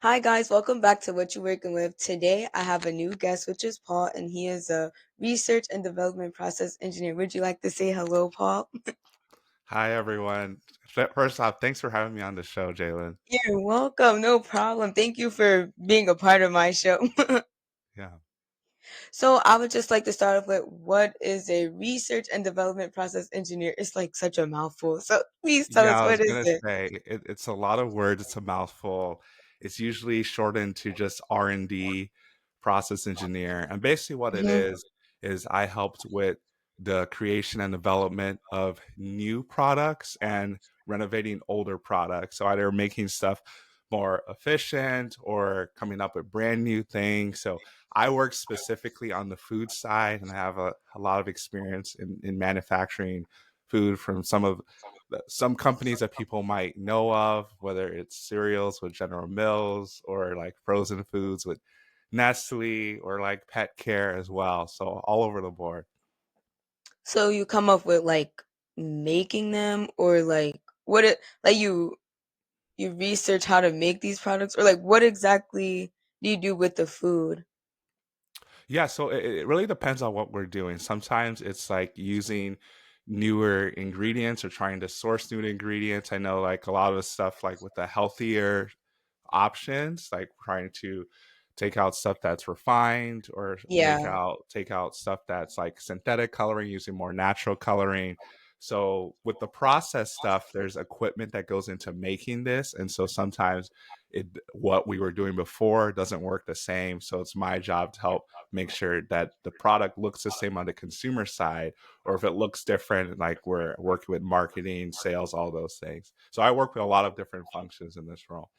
Hi guys, welcome back to What You Working With. Today I have a new guest, which is Paul, and he is a research and development process engineer. Would you like to say hello, Paul? Hi, everyone. First off, thanks for having me on the show, Jalen. You're welcome, no problem. Thank you for being a part of my show. Yeah. So I would just like to start off with what is a research and development process engineer? It's like such a mouthful. So please tell us Yeah, I was what is gonna it? say it's a lot of words. It's a mouthful. It's usually shortened to just R&D, process engineer. And basically, what it Hmm. is I helped with the creation and development of new products and renovating older products. So either making stuff more efficient or coming up with brand new things. So I work specifically on the food side, and I have a lot of experience in manufacturing food from some companies that people might know of, whether it's cereals with General Mills or like frozen foods with Nestle or like pet care as well. So all over the board. So you come up with like making them or like what it like you research how to make these products or like what exactly do you do with the food? Yeah, so it really depends on what we're doing. Sometimes it's like using newer ingredients or trying to source new ingredients. I know like a lot of the stuff like with the healthier options, like trying to take out stuff that's refined or Yeah. take out stuff that's like synthetic coloring using more natural coloring. So with the process stuff, there's equipment that goes into making this, and so sometimes what we were doing before doesn't work the same. So it's my job to help make sure that the product looks the same on the consumer side, or if it looks different, like we're working with marketing, sales, all those things. So I work with a lot of different functions in this role.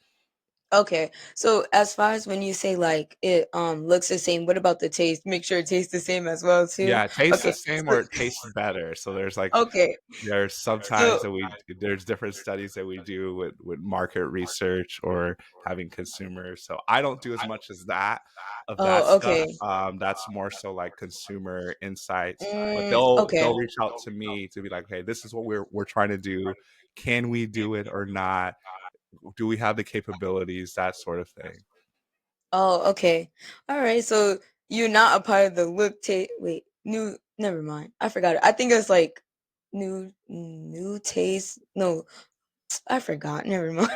Okay. So as far as when you say like it looks the same, what about the taste? Make sure it tastes the same as well too. Yeah, it tastes the Okay. same So or it tastes better. So there's like okay. there's So sometimes that there's different studies that we do with market research or having consumers. So I don't do as much as that oh stuff. okay. That's more so like consumer insights. But Okay. they'll reach out to me to be like, hey, this is what we're trying to do. Can we do it or not? Do we have the capabilities? That sort of thing. Oh, okay. All right. So you're not a part of the look taste. Wait, new. Never mind. I forgot it. I think it's like new taste. No, I forgot. Never mind.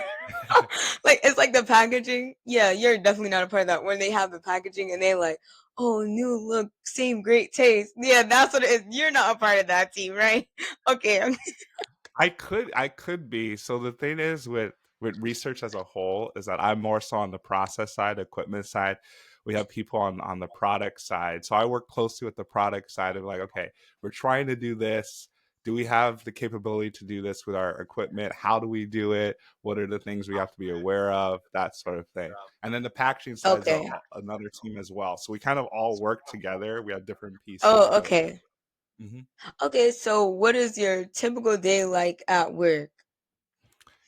Like it's like the packaging. Yeah, you're definitely not a part of that. When they have the packaging and they like, oh, new look, same great taste. Yeah, that's what it is. You're not a part of that team, right? Okay. I could be. So the thing is with research as a whole is that I'm more so on the process side, equipment side. We have people on the product side. So I work closely with the product side of like, okay, we're trying to do this. Do we have the capability to do this with our equipment? How do we do it? What are the things we have to be aware of? That sort of thing. And then the packaging side is Okay. another team as well. So we kind of all work together. We have different pieces, Oh, but okay. mhm. Okay. So, what is your typical day like at work?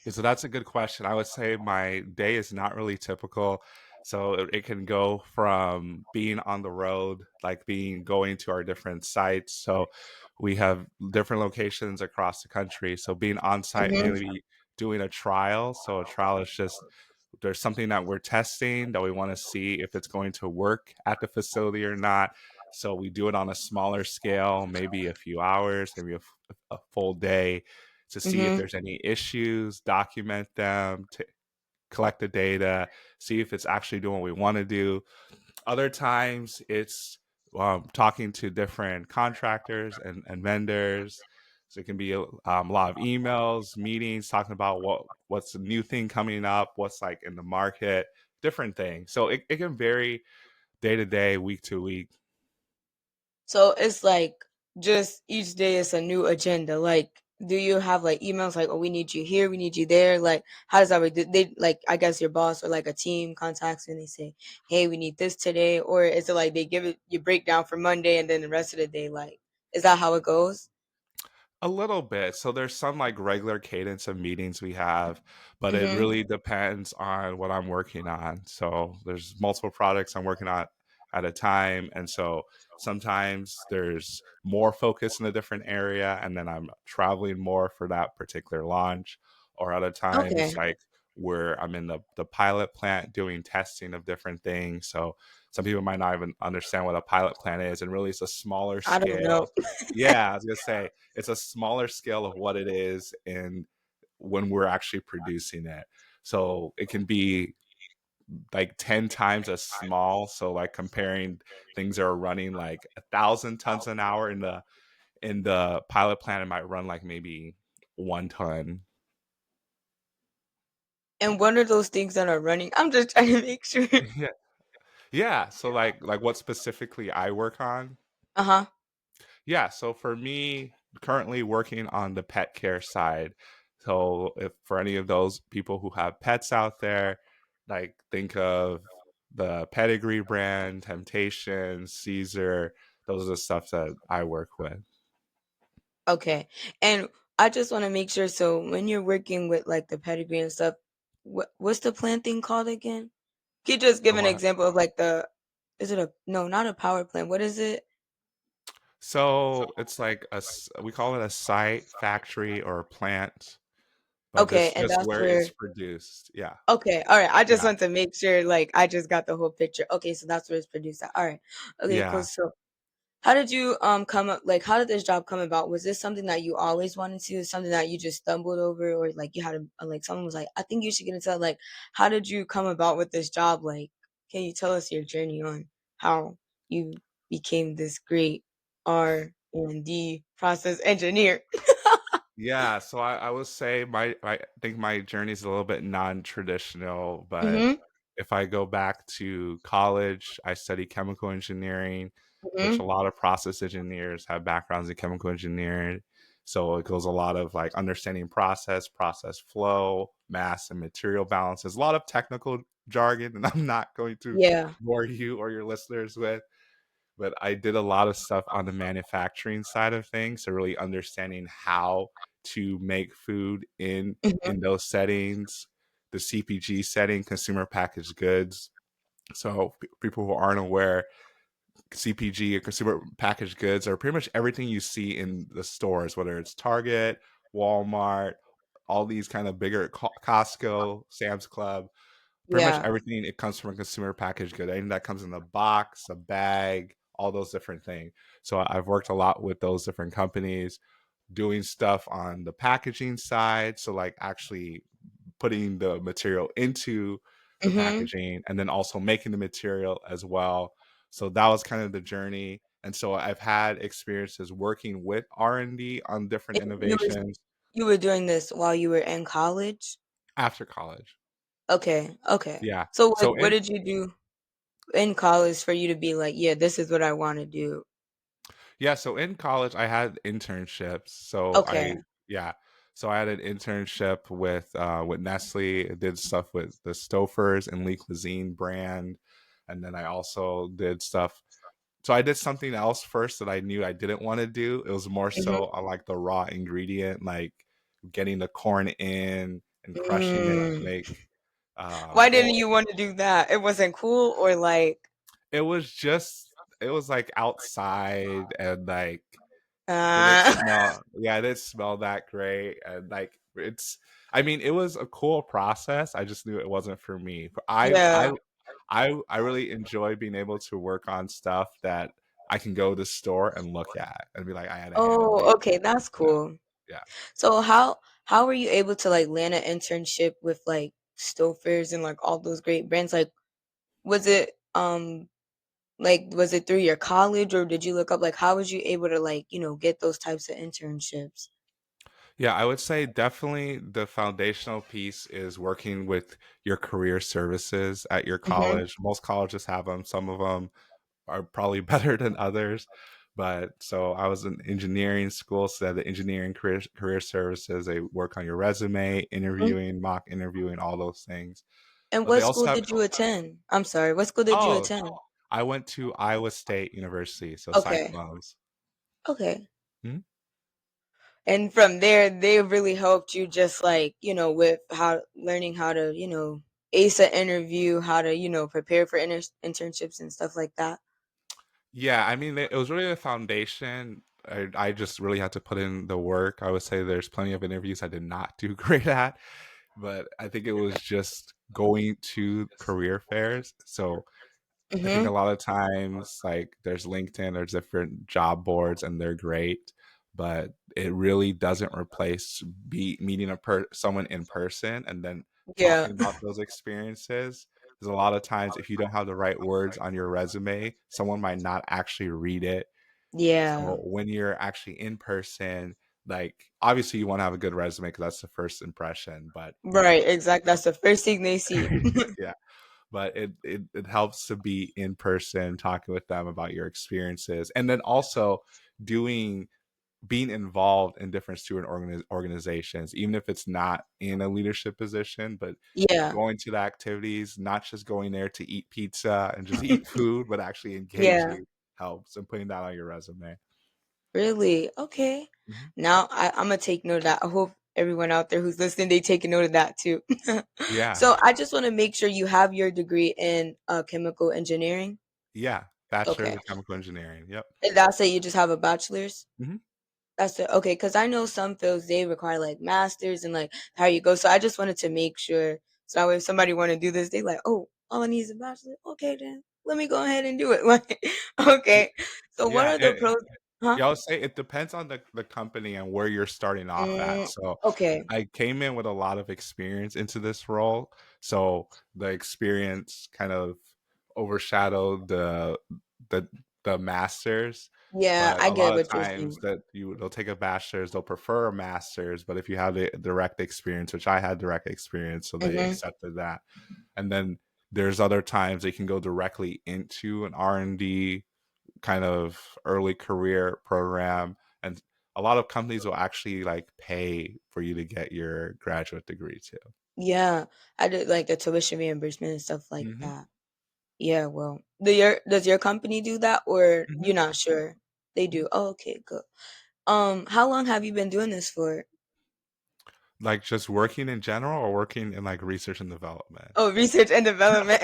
Yeah, so that's a good question. I would say my day is not really typical. So it can go from being on the road, like being going to our different sites. So we have different locations across the country. So being on site, Mm-hmm. maybe doing a trial. So a trial is just there's something that we're testing that we want to see if it's going to work at the facility or not. So we do it on a smaller scale, maybe a few hours, maybe a full day to see if Mm-hmm. there's any issues, document them, to collect the data, see if it's actually doing what we want to do. Other times it's talking to different contractors and vendors. So it can be a lot of emails, meetings, talking about what's the new thing coming up, what's like in the market, different things. So it can vary day to day, week to week. So it's like just each day is a new agenda. Like, do you have like emails like, oh, we need you here, we need you there? Like, how does that work? Do they like, I guess your boss or like a team contacts you and they say, hey, we need this today? Or is it like they give it you breakdown for Monday and then the rest of the day? Like, is that how it goes? A little bit. So there's some like regular cadence of meetings we have, but it Mm-hmm. really depends on what I'm working on. So there's multiple products I'm working on at a time. And so sometimes there's more focus in a different area, and then I'm traveling more for that particular launch. Or other times, Okay. like where I'm in the pilot plant doing testing of different things. So some people might not even understand what a pilot plant is, and really it's a smaller I don't know. scale. Yeah, I was gonna say it's a smaller scale of what it is and when we're actually producing it. So it can be like 10 times as small. So like comparing things that are running like 1,000 tons an hour in the pilot plant, it might run like maybe 1 ton. And what are those things that are running? I'm just trying to make sure. Yeah. Yeah. So like what specifically I work on. Uh-huh. Yeah. So for me, currently working on the pet care side. So if for any of those people who have pets out there, like think of the Pedigree brand, Temptation, Caesar. Those are the stuff that I work with. Okay. And I just want to make sure, so when you're working with like the pedigree and stuff, what's the plant thing called again? Can you just The give an what? example of like the, is it a, no, not a power plant. What is it? So it's like we call it a site, factory, or a plant, but Okay, this and just that's where it's where, produced. Yeah. okay, all right. I just Yeah. want to make sure like I just got the whole picture. Okay, so that's where it's produced at. All right. Okay, cool. Yeah. So how did you come up, like how did this job come about? Was this something that you always wanted to, something that you just stumbled over, or like you had like someone was like, I think you should get into that. Like how did you come about with this job? Like can you tell us your journey on how you became this great R&D process engineer? Yeah, so I would say I think my journey is a little bit non-traditional, but Mhm. if I go back to college, I studied chemical engineering, which a Mhm. lot of process engineers have backgrounds in chemical engineering. So it goes a lot of like understanding process, process flow, mass and material balances, a lot of technical jargon, and I'm not going to Yeah. bore you or your listeners with, but I did a lot of stuff on the manufacturing side of things, so really understanding how to make food Mhm. in those settings, the CPG setting, consumer packaged goods. So people who aren't aware, CPG or consumer packaged goods are pretty much everything you see in the stores, whether it's Target, Walmart, all these kind of bigger Costco, Sam's Club, pretty much Yeah. everything it comes from a consumer packaged good. Anything that comes in a box, a bag, all those different things. So I've worked a lot with those different companies doing stuff on the packaging side. So like actually putting the material into the Mhm. packaging and then also making the material as well. So that was kind of the journey. And so I've had experiences working with R&D on different And innovations you were doing this while you were in college? after college. Okay, okay. Yeah. So So what in did you do in college for you to be like, "Yeah, this is what I wanna do." Yeah, so in college, I had internships. Okay. Yeah, so I had an internship with Nestle. I did stuff with the Stouffer's and Lee Cuisine brand, and then I also did stuff. So I did something else first that I knew I didn't want to do. It was more Mhm. so on like the raw ingredient, like getting the corn in and crushing it to Mm. make Why didn't oil. you wanna do that? It wasn't cool or like, It was just it was like outside and like it didn't uh smell yeah, it didn't smell that great, and, like, it's I mean, it was a cool process, I just knew it wasn't for me. But Yeah. I really enjoy being able to work on stuff that I can go to the store and look at and be like, "I had a hand in Oh, making okay, it." that's Yeah, cool. yeah. So how were you able to, like, land an internship with, like, Stouffer's and, like, all those great brands? Like, was it, like, was it through your college, or did you look up like, how was you able to, like, get those types of internships? Yeah, I would say definitely the foundational piece is working with your career services at your Mhm. college. Most colleges have them, some of them are probably better than others. But so I was in engineering school, so they had the engineering career services. They work on your resume, Mhm. interviewing, mock interviewing, all those things. And But they what also school have did you attend? I'm sorry, what school did you oh, attend? I went to Iowa State University, so Okay. Cyclones. Okay. Mhm. And from there, they really helped you just like, with how learning how to, ace an interview, how to, prepare for internships and stuff like that. Yeah, I mean, it was really a foundation. I just really had to put in the work. I would say there's plenty of interviews I did not do great at, but I think it was just going to career fairs. So I think a Mhm. lot of times, like there's LinkedIn, there's different job boards, and they're great, but it really doesn't replace be meeting someone in person and then Yeah. talking about those experiences. Because a lot of times, if you don't have the right words on your resume, someone might not actually read it. Yeah. So when you're actually in person, like obviously you want to have a good resume because that's the first impression, but Right, exactly. That's the first thing they see. yeah, but it helps to be in person, talking with them about your experiences, and then also doing being involved in different student organizations, even if it's not in a leadership position, but Yeah. going to the activities, not just going there to eat pizza and just eat food, but actually Yeah. engaging helps and putting that on your resume. Really? Okay. Mhm. Now I'm gonna take note of that. I hope everyone out there who's listening, they take a note of that too. Yeah, So I just want to make sure you have your degree in chemical engineering. yeah, bachelor's Okay. of chemical engineering. Yep. And that's it. You just have a bachelor's. Mhm. That's it. Okay, because I know some fields they require like masters and like how you go. So I just wanted to make sure. So that way if somebody want to do this, they like, oh, all I need is a bachelor. Okay, then let me go ahead and do it. Like, Y- okay. So what Yeah, are the pros? Huh? yeah, I'll say it depends on the company and where you're starting off at. Mm, So okay. I came in with a lot of experience into this role. So the experience kind of overshadowed the the masters. Yeah, But I a get lot of what you're times saying. that they'll take a bachelor's, they'll prefer a master's, but if you have the direct experience, which I had direct experience, so they Mhm. accepted that. And then there's other times they can go directly into an R&D kind of early career program, and a lot of companies will actually like pay for you to get your graduate degree too. Yeah, I did like the tuition reimbursement and stuff like Hmm. that. Yeah, well, does your company do that or Hmm. you're not sure? They do. Oh, okay, good. How long have you been doing this for? Like just working in general or working in like research and development. Oh, research and development.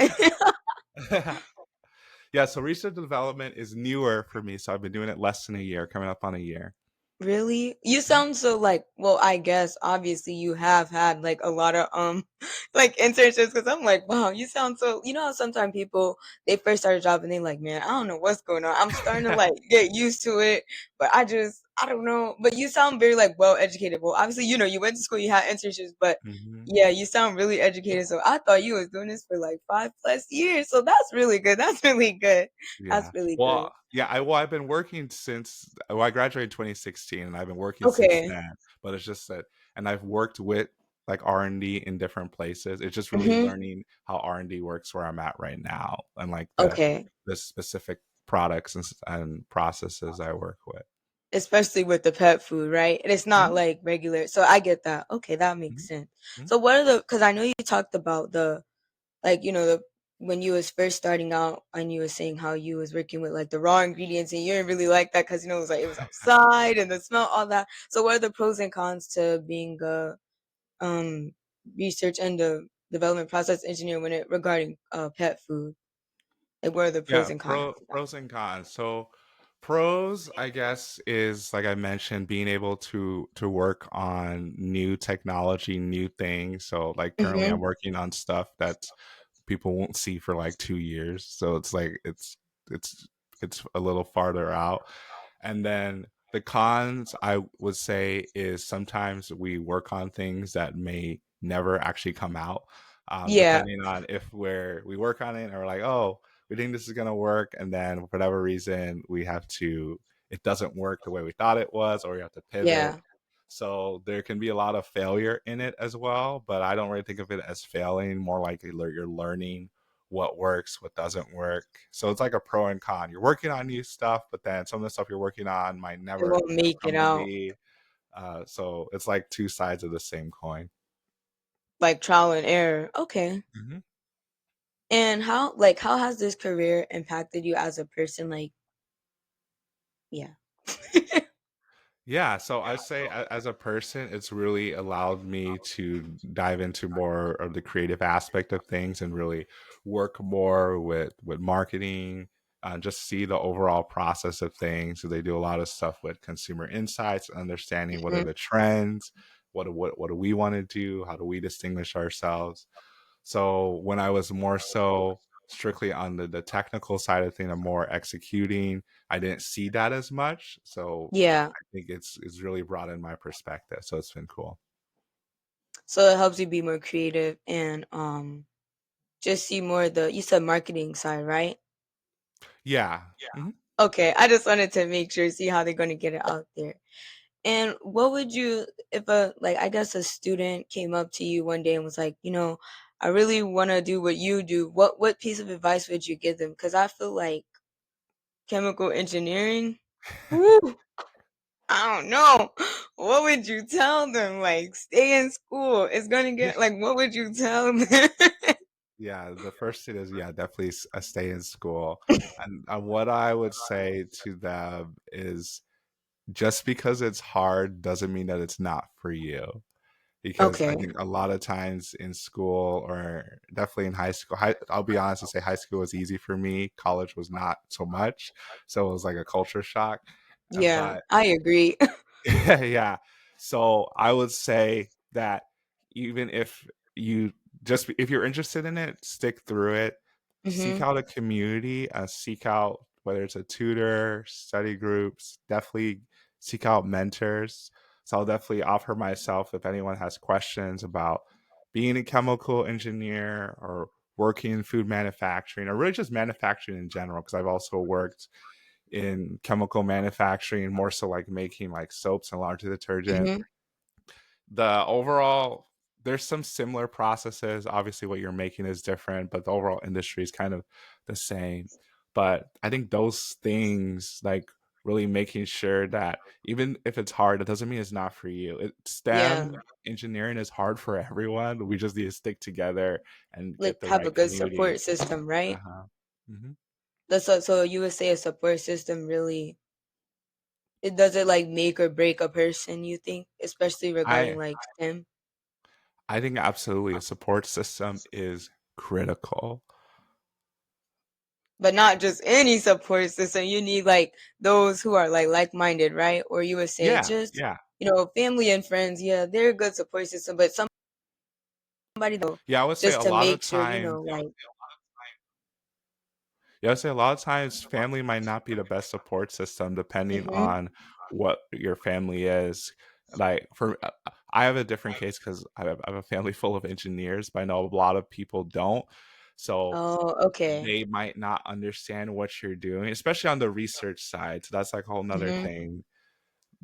Yeah, so research and development is newer for me, so I've been doing it less than a year, coming up on a year. Really? You Mhm. sound so like, well, I guess obviously you have had like a lot of like internships because I'm like, wow, you sound so you know how sometimes people they first start a job and they like, man, I don't know what's going on. I'm starting to like get used to it, but I don't know. But you sound very like well educated. Well, obviously, you know, you went to school, you had internships, but Mhm. yeah, you sound really educated. So I thought you was doing this for like 5+ years. So that's really good. That's really good. That's Yeah. really good. Well, yeah, I've been working since I graduated in 2016 and I've been working since Okay. then. But it's just that and I've worked with like R&D in different places. It's just really Hmm. learning how R&D works where I'm at right now and like Okay. the specific products and processes I work with. Especially with the pet food, right? And it's not Mhm. like regular. So I get that. Okay, that makes Mhm. sense. Mhm. So what are the because I know you talked about the like, you know, the when you was first starting out and you was saying how you was working with like the raw ingredients and you didn't really like that because you know it was like it was outside and the smell, all that. So what are the pros and cons to being a um research and the development process engineer when it regarding pet food? Like what are the pros Yeah, and cons of that? pros and cons. So pros, I guess, is like I mentioned, being able to work on new technology, new things. So like currently I'm Hmm. working on stuff that people won't see for like 2 years. So it's like it's it's a little farther out. And then the cons I would say is sometimes we work on things that may never actually come out. Yeah, Depending on if we work on it and we're like, oh, we think this is going to work, and then for whatever reason we have to it doesn't work the way we thought it was, or we have to pivot. yeah. So there can be a lot of failure in it as well, but I don't really think of it as failing, more like you're learning what works, what doesn't work. So it's like a pro and con. You're working on new stuff, but then some of the stuff you're working on might It never won't make it come to out. be. So it's like two sides of the same coin. Like trial and error. Okay. Mhm. And how has this career impacted you as a person? Like, yeah. Yeah, so I say as a person, it's really allowed me to dive into more of the creative aspect of things and really work more with marketing, just see the overall process of things. So they do a lot of stuff with consumer insights, understanding what are Mhm. the trends, what do we want to do? How do we distinguish ourselves? So when I was more so strictly on the technical side of things, I'm more executing. I didn't see that as much. So Yeah. I think it's really broadened my perspective. So it's been cool. So it helps you be more creative and just see more the you said marketing side, right? Yeah. Mhm. Okay, I just wanted to make sure, see how they're gonna get it out there. And what would you if a like I guess a student came up to you one day and was like, I really want to do what you do. What piece of advice would you give them? Because I feel like chemical engineering. Woo, I don't know. What would you tell them? Like, stay in school. It's gonna get like. What would you tell them? Yeah, the first thing is yeah, definitely stay in school. And what I would say to them is just because it's hard doesn't mean that it's not for you. Because I Okay. think a lot of times in school or definitely in high school, I'll be honest and say high school was easy for me. College was not so much. So it was like a culture shock. Yeah, But I agree. yeah. So I would say that even if you if you're interested in it, stick through it. Seek Mhm. out a community, seek out whether it's a tutor, study groups, definitely seek out mentors. So I'll definitely offer myself if anyone has questions about being a chemical engineer or working in food manufacturing or really just manufacturing in general, because I've also worked in chemical manufacturing, more so like making like soaps and laundry detergent. Mhm. The overall, there's some similar processes. Obviously, what you're making is different, but the overall industry is kind of the same. But I think those things, like really making sure that even if it's hard, it doesn't mean it's not for you. Yeah, STEM engineering is hard for everyone. We just need to stick together and like get the have a right good community. support system, right? Uh-huh. Hmm. So you would say a support system really it does it like make or break a person, you think, especially regarding I like STEM, I think absolutely a support system is critical. but not just any support system. You need like those who are like-minded, right? Or you would say Yeah, just yeah. family and friends. Yeah, they're a good support system, but somebody though, Yeah, I would say just a to lot of make sure times like. yeah, I would say a lot of times family might not be the best support system depending Mhm. on what your family is. Like for I have a different case because I have a family full of engineers, but I know a lot of people don't. So Oh, okay. they might not understand what you're doing, especially on the research side. So that's like a whole nother Mhm. thing.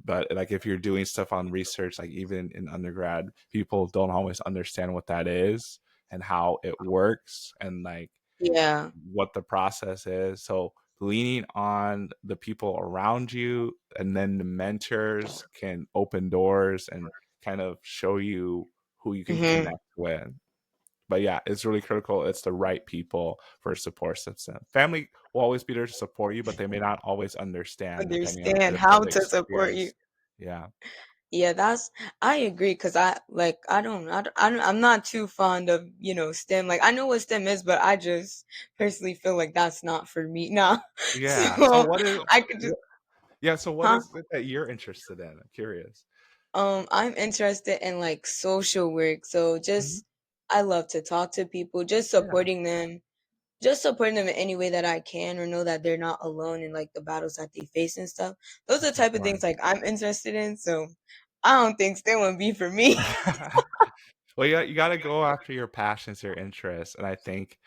But like if you're doing stuff on research, like even in undergrad, people don't always understand what that is and how it works and like Yeah. what the process is. So leaning on the people around you and then the mentors can open doors and kind of show you who you can Mhm. connect with. But yeah, it's really critical. It's the right people for a support system. Family will always be there to support you, but they may not always understand depending on Understand if they've how to support you. experienced. Yeah. Yeah, I agree because I'm not too fond of STEM. Like I know what STEM is, but I just personally feel like that's not for me. Nah, Yeah. So so I could just yeah, so what huh. is it that you're interested in? I'm curious. I'm interested in like social work. So Mhm. just I love to talk to people, Yeah. just supporting them in any way that I can, or know that they're not alone in like the battles that they face and stuff. Those are the type of Right. things like I'm interested in. So I don't think STEM would be for me. Well, you gotta go after your passions, your interests, and I think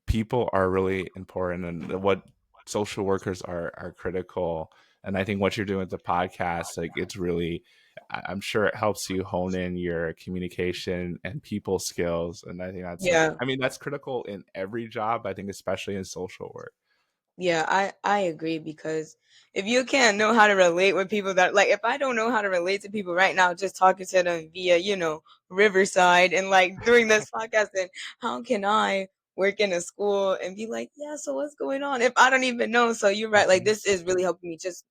people are really important, and what social workers are critical. And I think what you're doing with the podcast, like it's really, I'm sure it helps you hone in your communication and people skills. And I think that's like, Yeah. I mean, that's critical in every job. I think especially in social work. Yeah, I agree because if you can't know how to relate with people that like if I don't know how to relate to people right now just talking to them via, Riverside and like doing this podcast, then how can I work in a school and be like, yeah, so what's going on if I don't even know? So you're right, like Mhm. this is really helping me just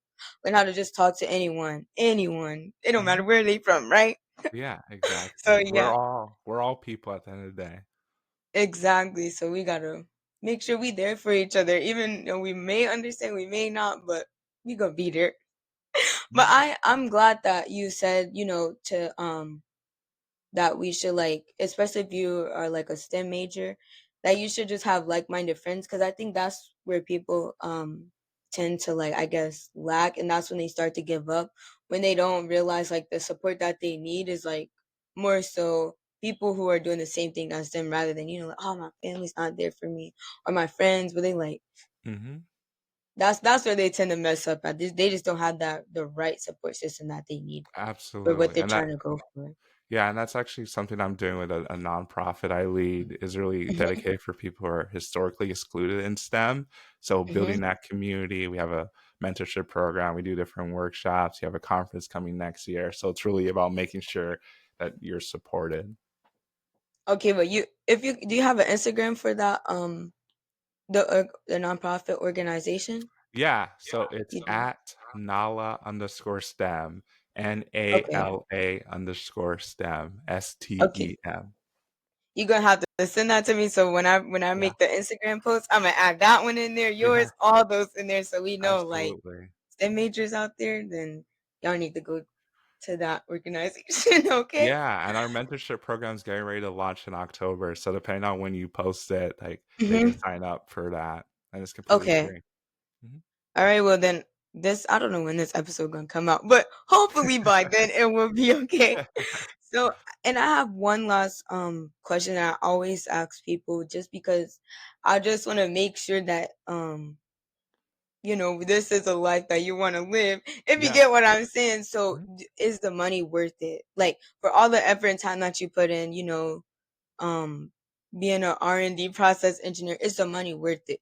learn how to just talk to anyone. Anyone. It don't matter Mhm. where they from, right? Yeah, So exactly. yeah, We're all people at the end of the day. exactly. So we gotta make sure we there for each other, even though we may understand, we may not, but we gonna be there. But Mhm. I'm glad that you said, to that we should like, especially if you are like a STEM major, that you should just have like-minded friends because I think that's where people tend to like, I guess, lack, and that's when they start to give up when they don't realize like the support that they need is like more so people who are doing the same thing as them rather than like, oh, my family's not there for me or my friends, but they like Mhm. that's where they tend to mess up at. They just don't have the right support system that they need for what Absolutely, they're and that trying to go for. yeah, and that's actually something I'm doing with a nonprofit I lead is really Hmm. dedicated for people who are historically excluded in STEM. So building Hmm. that community, we have a mentorship program, we do different workshops, you have a conference coming next year. So it's really about making sure that you're supported. Okay, but if you do you have an Instagram for that the nonprofit organization? Yeah, so it's You do. at Nala underscore STEM, Okay. NALA underscore STEM, Okay. STEM. You're gonna have to send that to me so when I Yeah, make the Instagram post, I'm gonna add that one in there, yeah, yours, all those in there so we know like absolutely. STEM majors out there, then y'all need to go to that organization, okay? Yeah, and our mentorship program is getting ready to launch in October. So depending on when you post it, like they can Hmm. sign up for that, and it's completely Okay. free. Mhm. All right, well then this I don't know when this episode gonna come out, but hopefully by then it will be okay. So, and I have one last question that I always ask people just because I just want to make sure that this is a life that you want to live. If you Yeah. get what I'm saying. So, Mhm. is the money worth it? Like for all the effort and time that you put in, being an R&D process engineer, is the money worth it?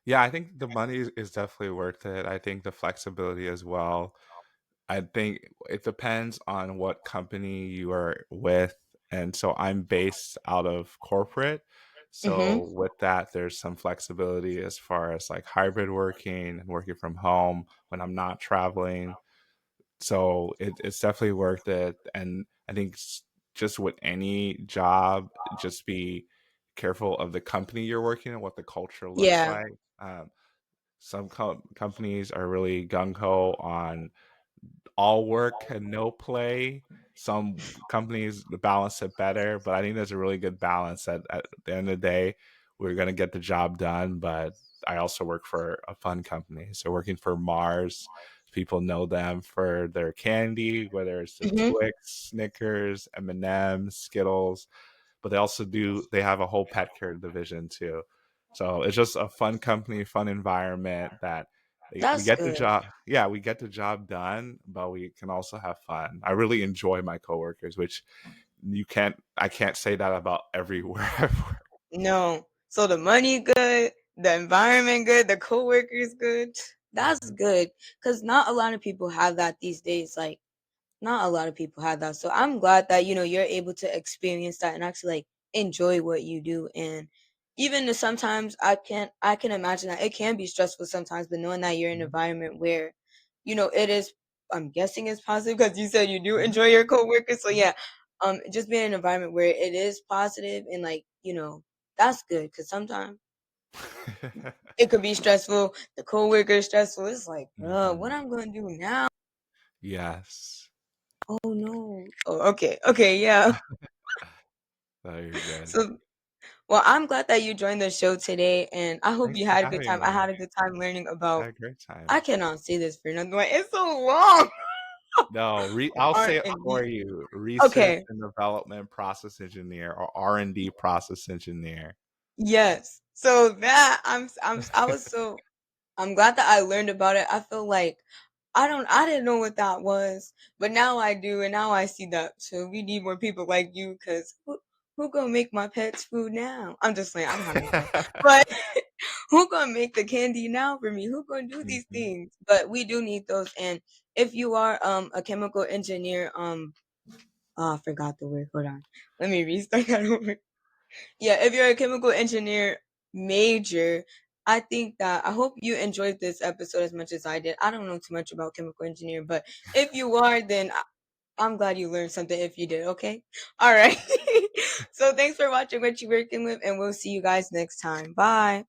Yeah, I think the money is definitely worth it. I think the flexibility as well. I think it depends on what company you are with. And so I'm based out of corporate. Mhm. So with that, there's some flexibility as far as like hybrid working and working from home when I'm not traveling. So it's definitely worth it. And I think just with any job, just be careful of the company you're working in, what the culture looks Yeah. like. Some companies are really gung ho on all work and no play. Some companies balance it better, but I think there's a really good balance. At the end of the day, we're going to get the job done. But I also work for a fun company. So working for Mars, people know them for their candy, whether it's the Mhm. Twix, Snickers, M&M's, Skittles, but they have a whole pet care division too. So it's just a fun company, fun environment that we That's get the good. job. Yeah, we get the job done, but we can also have fun. I really enjoy my coworkers, which I can't say that about everywhere I've worked. No. So the money good, the environment good, the coworkers good. That's Mhm. good cuz not a lot of people have that these days. Like not a lot of people have that. So I'm glad that you're able to experience that and actually like enjoy what you do. And even if sometimes I can imagine that it can be stressful sometimes, but knowing that you're in an Mhm. environment where it is, I'm guessing it's positive because you said you do Mhm. enjoy your coworkers. So Mhm. yeah, just being in an environment where it is positive and like that's good because sometimes it could be stressful. The coworker is stressful. It's like, what Mhm. I'm gonna do now? Yes. Oh no. Oh, okay. Okay. Yeah. Oh, you're good. So, well, I'm glad that you joined the show today, and I hope Thanks you for had a good having time. I me. had a good time learning I about. had a great time. I cannot say this for another way. It's so long. No, I'll R say it and for D. you. Research Okay. and development process engineer or R&D process engineer. Yes. So that I was so I'm glad that I learned about it. I feel like I didn't know what that was, but now I do, and now I see that. So we need more people like you, because who gonna make my pets food now? I'm just saying I don't have no pets, but who gonna make the candy now for me? Who gonna do these Mhm. things? But we do need those. And if you are a chemical engineer, oh, I forgot the word. Hold on, let me restart that over. Yeah, if you're a chemical engineer major, I think that I hope you enjoyed this episode as much as I did. I don't know too much about chemical engineering, but if you are, then I'm glad you learned something if you did, okay? All right. So thanks for watching What You Working With, and we'll see you guys next time. Bye.